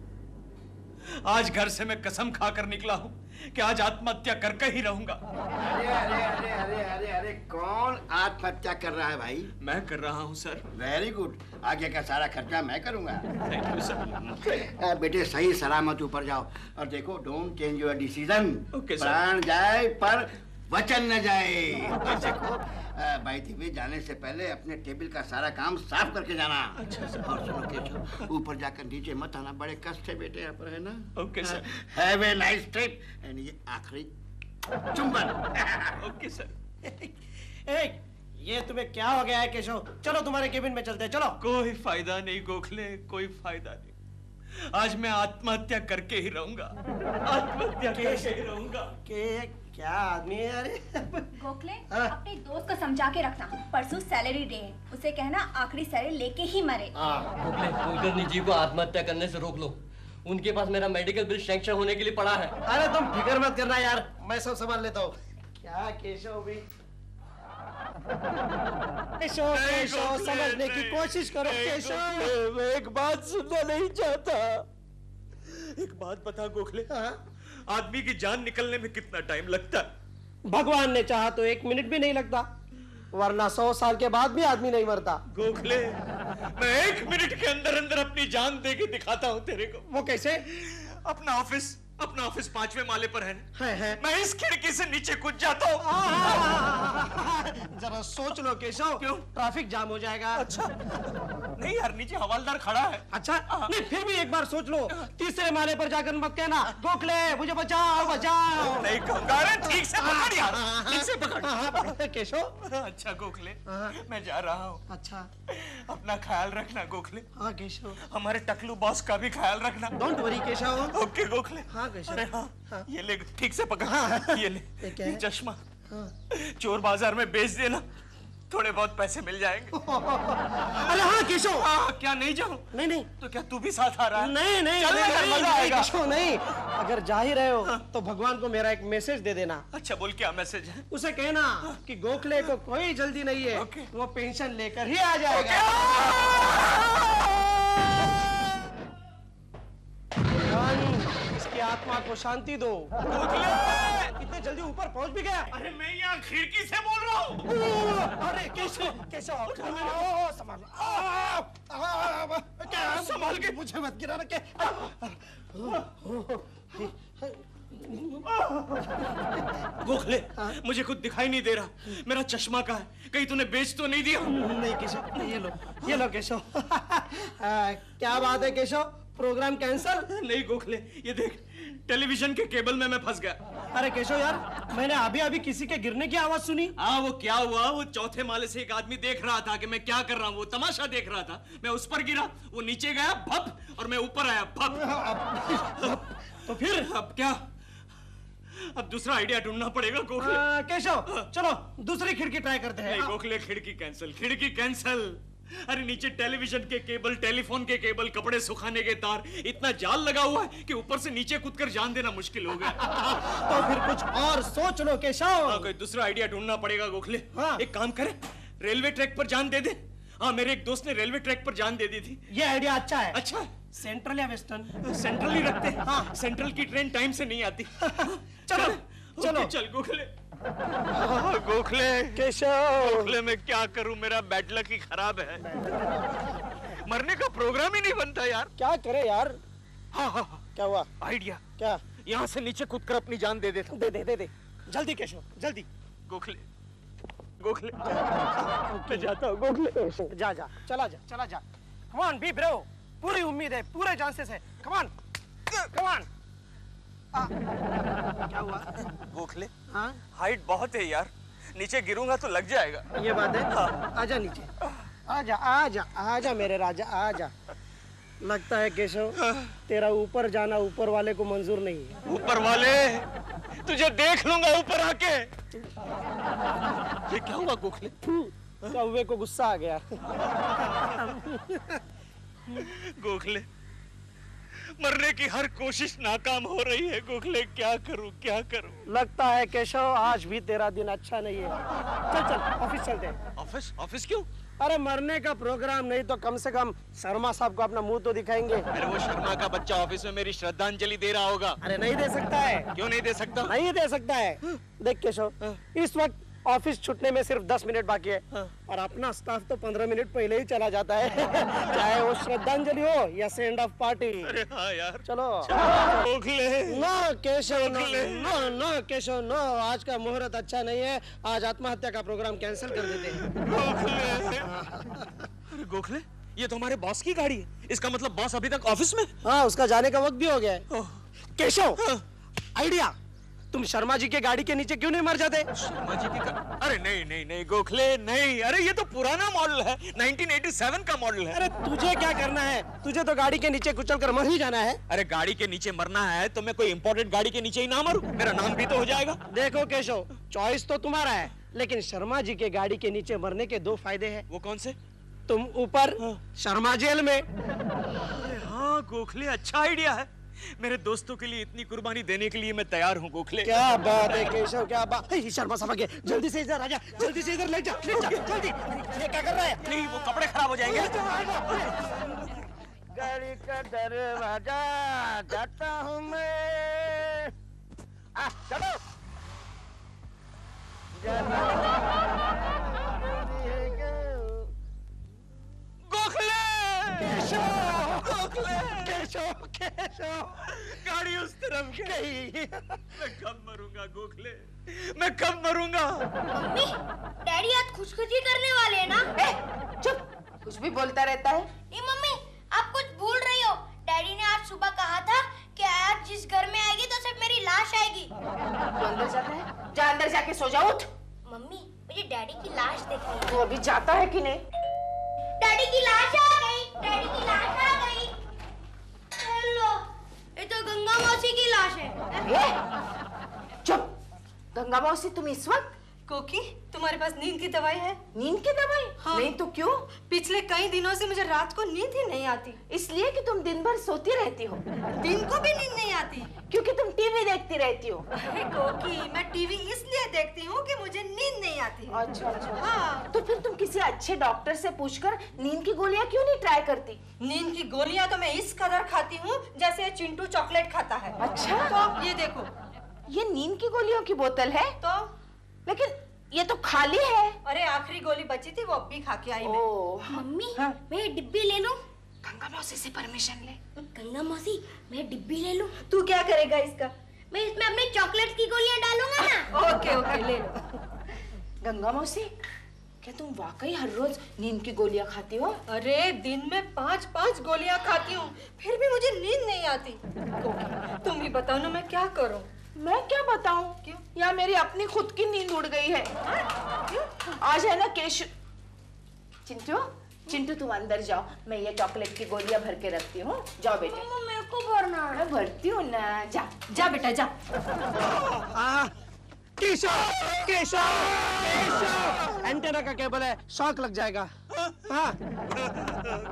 आज घर से मैं कसम खाकर निकला हूँ कि आज आत्महत्या करके ही रहूंगा। अरे अरे अरे अरे अरे अरे, कौन आत्महत्या कर रहा है भाई? मैं कर रहा हूँ सर। वेरी गुड, आगे का सारा खर्चा मैं करूंगा। Thank you sir. बेटे सही सलामत ऊपर जाओ और देखो, don't change your decision. Okay sir. प्राण जाए पर वचन न जाए। और देखो, भाई टीवी जाने से पहले अपने टेबल का सारा काम साफ करके जाना। अच्छा सर। और सुनो केशव, ऊपर जाकर नीचे मत आना, बड़े कष्ट है बेटे यहाँ पर, है ना? Okay sir. Have a nice trip. And ये आखिरी चुंबन। Okay sir. ये तुम्हें क्या हो गया है केशव? चलो तुम्हारे केबिन में चलते हैं, चलो। कोई फायदा नहीं गोखले, कोई फायदा नहीं। आज मैं आत्महत्या करके ही रहूंगा। आत्महत्या करके ही रहूंगा। क्या आदमी है यार? गोखले, अपने दोस्त को समझा के रखना, परसों सैलरी डे है, उसे कहना आखिरी सैलरी लेके ही मरे। गोखले, कुलकर्णी जी को आत्महत्या करने से रोक लो, उनके पास मेरा मेडिकल बिल सैंक्शन होने के लिए पड़ा है। अरे तुम फिक्र मत करना यार, मैं सब संभाल लेता हूँ। क्या केशव भी? केशव, समझने की कोशिश करो केशव। मैं एक बात सुनना नहीं चाहता। एक बात बता गोखले, आदमी की जान निकलने में कितना टाइम लगता है? भगवान ने चाहा तो 1 मिनट भी नहीं लगता, वरना 100 साल के बाद भी आदमी नहीं मरता। गोखले, मैं 1 मिनट के अंदर अंदर अपनी जान दे के दिखाता हूँ तेरे को। वो कैसे? अपना ऑफिस 5वें माले पर है। मैं इस खिड़की से नीचे कूद जाता हूँ। जरा सोच लो केशव। क्यों? ट्रैफिक जाम हो जाएगा। अच्छा नहीं यार, नीचे हवालदार खड़ा है। अच्छा नहीं, फिर भी एक बार सोच लो। 3रे माले पर जाकर मत कहना गोखले मुझे बचाओ बचाओ। नहीं कहूँगा। ठीक से पकड़ यार, ठीक से पकड़। केशव। अच्छा गोखले, मैं जा रहा हूँ। अच्छा, अपना ख्याल रखना गोखले। हाँ केशव। हमारे टकलू बॉस का भी ख्याल रखना। Don't worry Keshav. Okay Gokhale. अरे हाँ, ये ले, ठीक से पकड़। ये ले, ये चश्मा चोर बाजार में बेच देना, थोड़े बहुत पैसे मिल जाएंगे। अरे हाँ केशव। क्या नहीं जाऊँ? नहीं। तो क्या तू भी साथ आ रहा है? नहीं, मजा आएगा। केशव नहीं, अगर जा ही रहे हो तो भगवान को मेरा एक मैसेज दे देना। अच्छा बोल, क्या मैसेज है? उसे कहना कि गोखले को कोई जल्दी नहीं है, वो पेंशन लेकर ही आ जाएगा। इसकी आत्मा को शांति दो। इतने जल्दी ऊपर पहुंच भी गया? अरे मैं यहाँ खिड़की से बोल रहा हूँ। अरे केशव संभाल के, मुझे मत गिरा रखे। गोखले, मुझे कुछ दिखाई नहीं दे रहा, मेरा चश्मा कहाँ है? कहीं तूने बेच तो नहीं दिया? नहीं केशव, ये लो केशव। क्या बात है केशव, प्रोग्राम कैंसल? नहीं गोखले, ये देख, टेलीविजन के केबल में मैं फंस गया। अरे केशव यार, मैंने अभी अभी किसी के गिरने की आवाज सुनी। हाँ, वो क्या हुआ, वो चौथे माले से एक आदमी देख रहा था कि मैं क्या कर रहा हूँ, वो तमाशा देख रहा था। मैं उस पर गिरा, वो नीचे गया भप, और मैं ऊपर आया भप। तो फिर अब क्या, अब दूसरा आइडिया ढूंढना पड़ेगा गोखले। केशव चलो दूसरी खिड़की ट्राई करते हैं। नहीं गोखले, खिड़की कैंसिल, खिड़की कैंसिल। अरे नीचे टेलीविजन के केबल, टेलीफोन के केबल, कपड़े सुखाने के तार, इतना जाल लगा हुआ है कि ऊपर से नीचे कूदकर जान देना मुश्किल हो गया। तो फिर कुछ और सोच लो केशव। हाँ, कोई दूसरा आइडिया ढूंढना पड़ेगा गोखले। हाँ। एक काम करें, रेलवे ट्रैक पर जान दे दे। हाँ, मेरे एक दोस्त ने रेलवे ट्रैक पर जान दे दी थी। ये आइडिया अच्छा है। अच्छा, सेंट्रल या वेस्टर्न? सेंट्रल ही रखते हैं। हाँ, सेंट्रल की ट्रेन टाइम से नहीं आती। चलो चलो चल गोखले। गोखले, केशव, गोखले मैं क्या करूं, मेरा बैड लक ही खराब है। मरने का प्रोग्राम ही नहीं बनता यार। क्या करे यार? हाँ, क्या हुआ? आइडिया। क्या? यहाँ से नीचे कूदकर अपनी जान दे दे। दे जल्दी केशव, जल्दी। गोखले, गोखले मैं जाता हूँ गोखले। जा चला जा। कम ऑन बी ब्रो, पूरी उम्मीद है, पूरे चांसेस है। Come on. क्या हुआ गोखले? हाँ, हाइट बहुत है यार, नीचे गिरूंगा तो लग जाएगा। ये बात है। हाँ। आजा नीचे, आजा मेरे राजा, आजा। लगता है केशव तेरा ऊपर जाना ऊपर वाले को मंजूर नहीं है। ऊपर वाले, तुझे देख लूंगा ऊपर आके। ये क्या हुआ गोखले? कौवे को गुस्सा आ गया। गोखले, मरने की हर कोशिश नाकाम हो रही है गोखले, क्या करूं? लगता है केशव आज भी तेरा दिन अच्छा नहीं है। चल ऑफिस चलते हैं। ऑफिस क्यों? अरे मरने का प्रोग्राम नहीं तो कम से कम शर्मा साहब को अपना मुंह तो दिखाएंगे। अरे वो शर्मा का बच्चा ऑफिस में मेरी श्रद्धांजलि दे रहा होगा। अरे नहीं दे सकता है। क्यों नहीं दे सकता? नहीं दे सकता है। देख केशव, इस वक्त ऑफिस छूटने में सिर्फ 10 मिनट बाकी है। और अपना स्टाफ तो 15 मिनट पहले ही चला जाता है। चाहे वो श्रद्धांजलि हो या सेंड ऑफ पार्टी। अरे हाँ यार, चलो। No Keshav, no Keshav, no, आज का मुहूर्त अच्छा नहीं है। आज आत्महत्या का प्रोग्राम कैंसिल कर देते हैं। अरे गोखले, ये तो हमारे बॉस की गाड़ी है। इसका मतलब बॉस अभी तक ऑफिस में? हाँ, उसका जाने का वक्त भी हो गया है। केशव, आइडिया, तुम शर्मा जी के गाड़ी के नीचे क्यों नहीं मर जाते? शर्मा जी की अरे नहीं गोखले, नहीं। अरे ये तो पुराना मॉडल है, 1987 का मॉडल है। अरे तुझे क्या करना है? तुझे तो गाड़ी के नीचे कुचल कर मर ही जाना है। अरे गाड़ी के नीचे मरना है तो मैं कोई इंपोर्टेड गाड़ी के नीचे ही ना मरूं, मेरा नाम भी तो हो जाएगा। देखो केशव, चॉइस तो तुम्हारा है, लेकिन शर्मा जी के गाड़ी के नीचे मरने के 2 फायदे हैं। वो कौन से? तुम ऊपर, शर्मा जेल में। हाँ गोखले, अच्छा आइडिया है। मेरे दोस्तों के लिए इतनी कुर्बानी देने के लिए मैं तैयार हूँ गोखले। क्या बात है केशव, क्या बात। शर्मा साहब आगे, जल्दी से इधर आजा, जल्दी से इधर ले जा, जल्दी। ये क्या कर रहा है? नहीं, वो कपड़े खराब हो जाएंगे। गाड़ी का दरवाजा जाता हूँ मैं। चलो। गोखले, केशव, गाड़ी उस तरफ गई। मैं कब मरूंगा गोखले, मैं कब मरूंगा? मम्मी, डैडी आज खुशखुशी करने वाले हैं ना? चुप, कुछ भी बोलता रहता है। नहीं मम्मी, आप कुछ भूल रही हो। डैडी ने आज सुबह कहा था कि आज जिस घर में आएगी तो सिर्फ मेरी लाश आएगी। तू अंदर जाता है? जा अंदर जाके सो जा, उठ। मम्मी, मुझे डैडी की लाश देखनी है। तू अभी जाता है कि नहीं? डैडी की लाश आ गई, डैडी की लाश आ गई। हेलो, ये तो गंगा मौसी की लाश है। चुप, गंगा मौसी तुम इस वक्त? कोकी, तुम्हारे पास नींद की दवाई है? नींद की दवाई? हाँ। नहीं तो क्यों? पिछले कई दिनों से मुझे रात को नींद ही नहीं आती। इसलिए कि तुम दिन भर सोती रहती हो। दिन को भी नींद नहीं आती क्योंकि तुम टीवी देखती रहती हो। अरे कोकी, मैं टीवी इसलिए देखती हूँ कि मुझे नींद नहीं आती। अच्छा। हाँ। तो फिर तुम किसी अच्छे डॉक्टर से पूछकर नींद की गोलियां क्यों नहीं ट्राई करती? नींद की गोलियां तो मैं इस कदर खाती हूँ जैसे चिंटू चॉकलेट खाता है। अच्छा। तो ये देखो, ये नींद की गोलियों की बोतल है? तो लेकिन ये तो खाली है। अरे आखिरी गोली बची थी, वो अब भी खा के आई मैं। मम्मी, मैं डिब्बी ले लूं? गंगा मौसी से परमिशन ले। गंगा मौसी, मैं डिब्बी ले लूं? तू क्या करेगा इसका? मैं इसमें अपने चॉकलेट की गोलियां डालूंगा ना। ओके, ले लो। गंगा मौसी, क्या तुम वाकई हर रोज नींद की गोलियां खाती हो? अरे दिन में 5-5 गोलियां खाती हूँ, फिर भी मुझे नींद नहीं आती। तुम ही बताओ ना मैं क्या करूँ? मैं क्या बताऊं? क्यों? या मेरी अपनी खुद की नींद उड़ गई है। क्यों? आज है ना केशु। चिंटू, चिंटू तुम अंदर जाओ, मैं ये चॉकलेट की गोलियां भर के रखती हूँ। जाओ बेटे। मेरे को भरना है। मैं भरती हूँ ना। जा जा बेटा जा। केशव, केशव, केशव, एंटेना का केबल है, शॉक लग जाएगा। हाँ।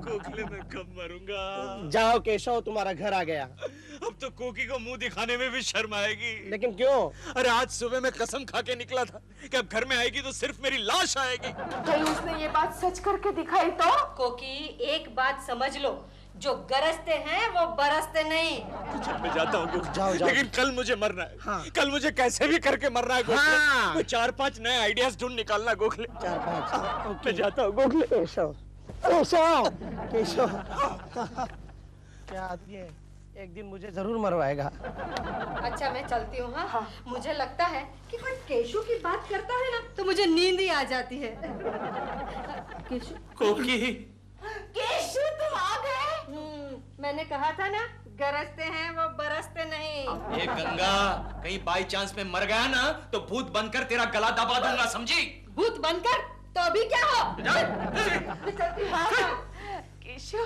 गोखले में कब मरूंगा? जाओ केशव, तुम्हारा घर आ गया। अब तो कोकी को मुंह दिखाने में भी शर्म आएगी। लेकिन क्यों? अरे आज सुबह मैं कसम खा के निकला था कि अब घर में आएगी तो सिर्फ मेरी लाश आएगी। कहीं उसने ये बात सच करके दिखाई तो? कोकी एक बात समझ लो, जो गरजते हैं वो बरसते नहीं। चल मैं जाता हूँ जाओ, जाओ। लेकिन कल मुझे मरना है। हाँ। कल मुझे कैसे भी करके मरना है गोखले। हाँ। 4-5 नए आइडियाज ढूंढ निकालना गोखले। 4-5। मैं जाता हूँ गोखले। केशव, केशव, केशव। क्या आदमी है, एक दिन मुझे जरूर मरवाएगा। अच्छा मैं चलती हूँ। हाँ, मुझे लगता है कि कोई केशु की बात करता है ना तो मुझे नींद ही आ जाती है। केशु, कोकी, केशु तुम आ गए? मैंने कहा था ना, गरजते हैं वो बरसते नहीं। ये गंगा, कहीं बाई चांस में मर गया ना तो भूत बनकर तेरा गला दबा दूंगा, समझी? भूत बनकर? तो अभी क्या हो? केशु,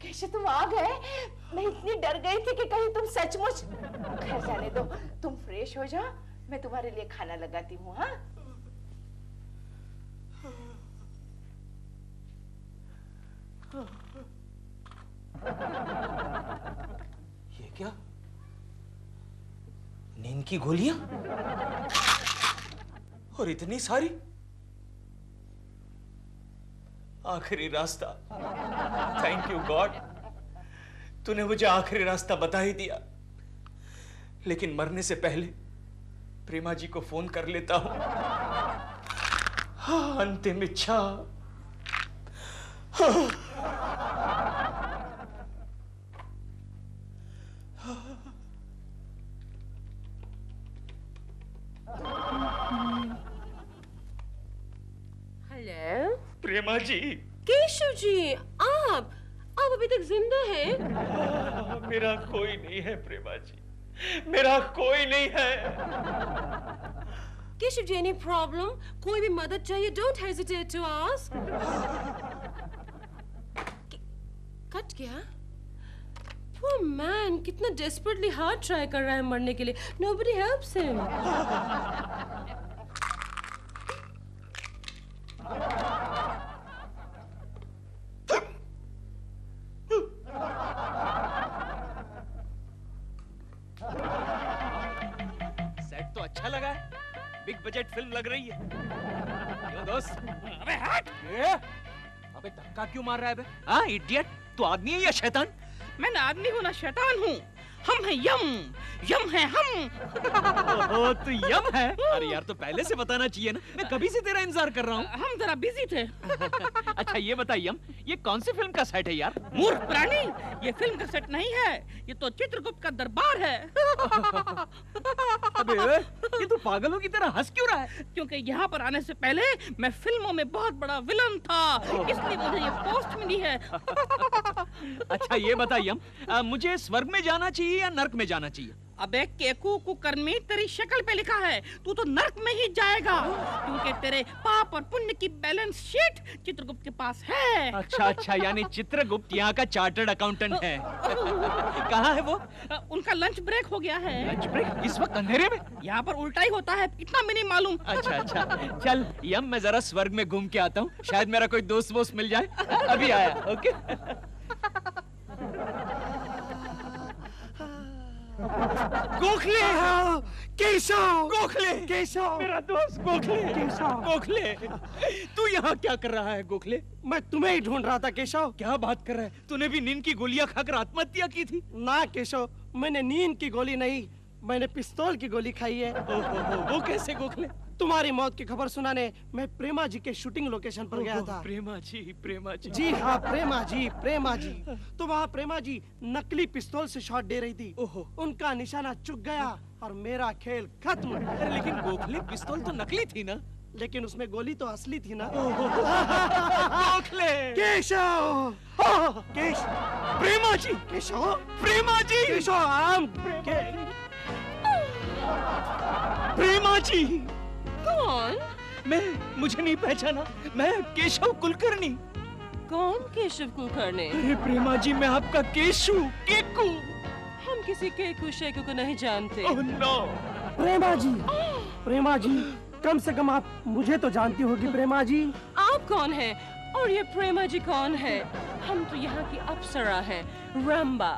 केशु तुम आ गए? मैं इतनी डर गई थी कि कहीं तुम सचमुच। खैर जाने दो, तुम फ्रेश हो जाओ, मैं तुम्हारे लिए खाना लगाती हूँ। हाँ? ये क्या? नींद की गोलियां? और इतनी सारी? आखिरी रास्ता। थैंक यू गॉड, तूने मुझे आखिरी रास्ता बता ही दिया। लेकिन मरने से पहले प्रेमा जी को फोन कर लेता हूं। हाँ, अंतिम इच्छा। हाँ। हेलो प्रेमा जी। केशव जी, आप अभी तक जिंदा हैं? मेरा कोई नहीं है प्रेमा जी, मेरा कोई नहीं है। Keshav ji, any problem? कोई भी मदद चाहिए, don't hesitate to ask. Cut गया? Poor man, कितना desperately hard try कर रहा है मरने के लिए। Nobody helps him. सेट तो अच्छा लगा है, बिग बजट फिल्म लग रही है। यो दोस्त, अबे हट! अबे धक्का क्यों मार रहा है बे? हाँ इडियट, तू आदमी है या शैतान? मैं ना आदमी हूँ ना शैतान हूँ, हम हैं यम, यम है हम। ओहो, तू यम है? अरे यार तो पहले से बताना चाहिए ना, मैं कभी से तेरा इंतजार कर रहा हूँ। हम जरा बिजी थे। अच्छा ये बता यम, ये कौन सी फिल्म का सेट है यार? मूर्ख प्राणी, ये फिल्म का सेट नहीं है, ये तो चित्रगुप्त का दरबार है। अबे ये तू पागलों की तरह हंस क्यों रहा है? क्योंकि यहाँ पर आने से पहले मैं फिल्मों में बहुत बड़ा विलन था, इसलिए मुझे ये पोस्ट मिली है। अच्छा ये बता यम, मुझे स्वर्ग में जाना चाहिए या नर्क में जाना चाहिए? अबे केकू कुकर्मी, तेरी शक्ल पे लिखा है तू तो नर्क में ही जाएगा, क्योंकि तेरे पाप और पुण्य की बैलेंस शीट चित्रगुप्त के पास है। अच्छा, यानी चित्रगुप्त यहाँ का चार्टर्ड अकाउंटेंट है। कहाँ है वो? उनका लंच ब्रेक हो गया है। लंच ब्रेक इस वक्त अंधेरे में? यहाँ पर उल्टा ही होता है, इतना भी नहीं मालूम। अच्छा, चल यम मैं जरा स्वर्ग में घूम के आता हूँ, शायद मेरा कोई दोस्त वोस्त मिल जाए। अभी आया। ओके। गोखले, केशव, गोखले, केशव, मेरा दोस्त गोखले, केशव, गोखले, तू यहाँ क्या कर रहा है गोखले? मैं तुम्हें ही ढूंढ रहा था केशव। क्या बात कर रहा है? तूने भी नींद की गोलियां खाकर आत्महत्या की थी? ना केशव, मैंने नींद की गोली नहीं, मैंने पिस्तौल की गोली खाई है। वो कैसे गोखले? तुम्हारी मौत की खबर सुनाने मैं प्रेमा जी के शूटिंग लोकेशन पर गया था। प्रेमा जी, प्रेमा जी। जी हाँ, प्रेमा जी, प्रेमा जी। तो वहाँ प्रेमा जी नकली पिस्तौल से शॉट दे रही थी। उनका निशाना चुक गया और मेरा खेल खत्म। लेकिन गोखले पिस्तौल तो नकली थी ना? लेकिन उसमें गोली तो असली थी ना। गोखले। केशव। केश। प्रेमा जी। केशव। प्रेमा जी। केशव। प्रेमा जी। कौन? मुझे नहीं पहचाना, मैं केशव कुलकर्णी। कौन केशव कुलकर्णी? अरे प्रेमा जी, मैं आपका केशु, केकू। हम किसी केकू शेकू को नहीं जानते। Oh no. प्रेमा जी, प्रेमा जी, कम से कम आप मुझे तो जानती होगी प्रेमा जी। आप कौन है और ये प्रेमा जी कौन है? हम तो यहाँ की अप्सरा है, रंबा।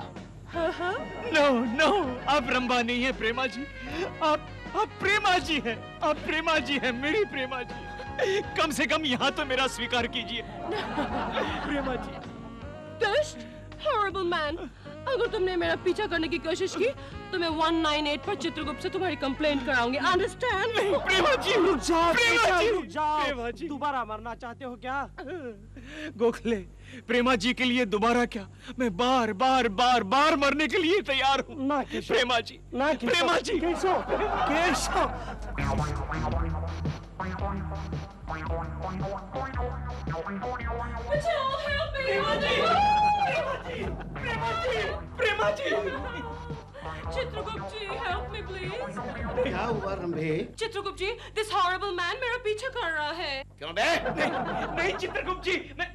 नो नो, आप रंबा नहीं है प्रेमा जी, आप प्रेमा जी है, आप प्रेमा जी है, मेरी प्रेमा जी। कम से कम यहाँ तो मेरा स्वीकार कीजिए। प्रेमा जी। Dush, horrible man. अगर तुमने मेरा पीछा करने की कोशिश की तो मैं 198 पर चित्रगुप्त से तुम्हारी कंप्लेंट कराऊंगी। अंडरस्टैंड? प्रेमा जी, रुक जाओ, प्रेमा जी, रुक जाओ। प्रेमा जी। दोबारा मरना चाहते हो क्या? गोखले, प्रेमा जी के लिए दोबारा क्या, मैं बार बार बार बार मरने के लिए तैयार हूँ। ना केशव, प्रेमा जी, ना केशव, प्रेमा जी। केशव, केशव। प्रेमा जी, प्रेमा जी, प्रेमा जी। चित्रगुप्त जी, help me please. क्या हुआ रंभे? चित्रगुप्त जी, this horrible man मेरा पीछा कर रहा है। क्यों बे? नहीं चित्रगुप्त जी, मैं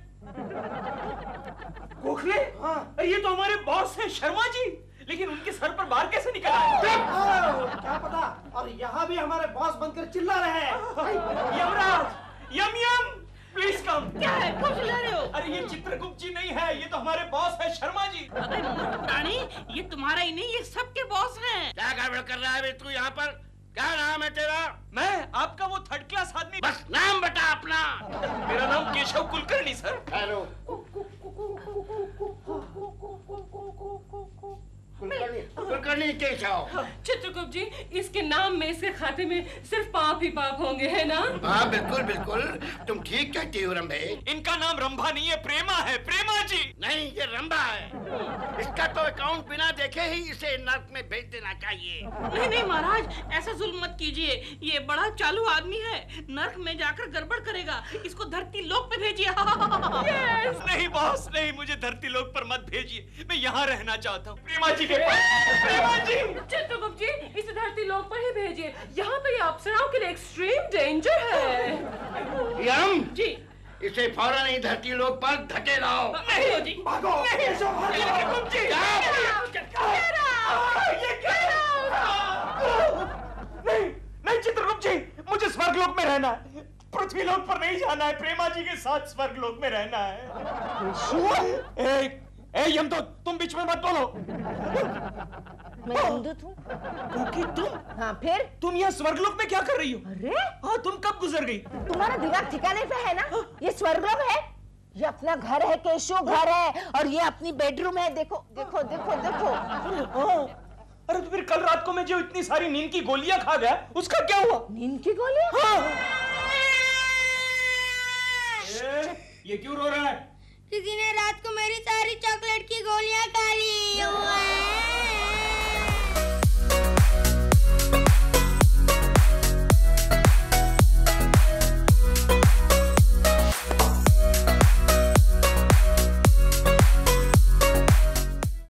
गोखले, हाँ, ये तो हमारे बॉस हैं शर्मा जी, लेकिन उनके सर पर बार कैसे निकल आया? क्या पता, और यहाँ भी हमारे बॉस बनकर चिल्ला रहे हैं। यमराज, यम प्लीज कम। क्या है? कौन चिल्ला रहे हो? अरे ये चित्रगुप्त जी नहीं है, ये तो हमारे बॉस है शर्मा जी। अबे मूर्ख प्राणी, ये तुम्हारा ही नहीं, ये सबके बॉस हैं। क्या गड़बड़ कर रहा है बे तू यहाँ पर? क्या नाम है तेरा? मैं आपका वो थर्ड क्लास आदमी। बस नाम बता अपना। मेरा नाम केशव कुलकर्णी सर। हेलो। कुलकर्णी केशव। चित्रगुप्त जी, इसके नाम में, इसके खाते में सिर्फ पाप ही पाप होंगे, है ना? हाँ बिल्कुल बिल्कुल, तुम ठीक कहती हो रंभे। इनका नाम रंभा नहीं है, प्रेमा है, प्रेमा जी। नहीं, ये रंभा है। इसका तो अकाउंट बिना देखे ही इसे नर्क में भेज देना चाहिए। नहीं नहीं महाराज, ऐसा जुल्म मत कीजिए, ये बड़ा चालू आदमी है, नर्क में जाकर गड़बड़ करेगा, इसको धरती लोक पे भेजिए। नहीं बॉस नहीं, मुझे धरती लोक पर मत भेजिए, मैं यहाँ रहना चाहता हूँ प्रेमा जी के पास। प्रेमा जी। चित्रगुप्त जी, इसे धरती लोक पर ही भेजिए, यहाँ पे अप्सराओं के लिए एक्सट्रीम डेंजर है। यम जी, इसे फौरन ही धरती लोक पर धकेलाओ। नहीं जी, भागो। चित्रगुप्त जी। नहीं नहीं चित्रगुप्त जी, मुझे स्वर्गलोक में रहना है, पृथ्वी लोक पर नहीं जाना है, प्रेमा जी के साथ स्वर्गलोक में रहना है। यमदूत, तुम बीच में मत बोलो। मैं यमदूत हूँ। क्योंकि तुम, हाँ फिर? तुम यहाँ स्वर्गलोक में क्या कर रही हो? अरे हाँ, तुम कब गुजर गई? तुम्हारा दिमाग ठिकाने पे है ना? ये स्वर्गलोक है, ये अपना घर है केशव, घर है, और ये अपनी बेडरूम है। देखो देखो देखो देखो। अरे तो फिर कल रात को मैं जो इतनी सारी नींद की गोलियां खा गया, उसका क्या हुआ? नींद की गोलियां? हाँ। ये क्यों रो रहा है? किसी ने रात को मेरी सारी चॉकलेट की गोलियां खा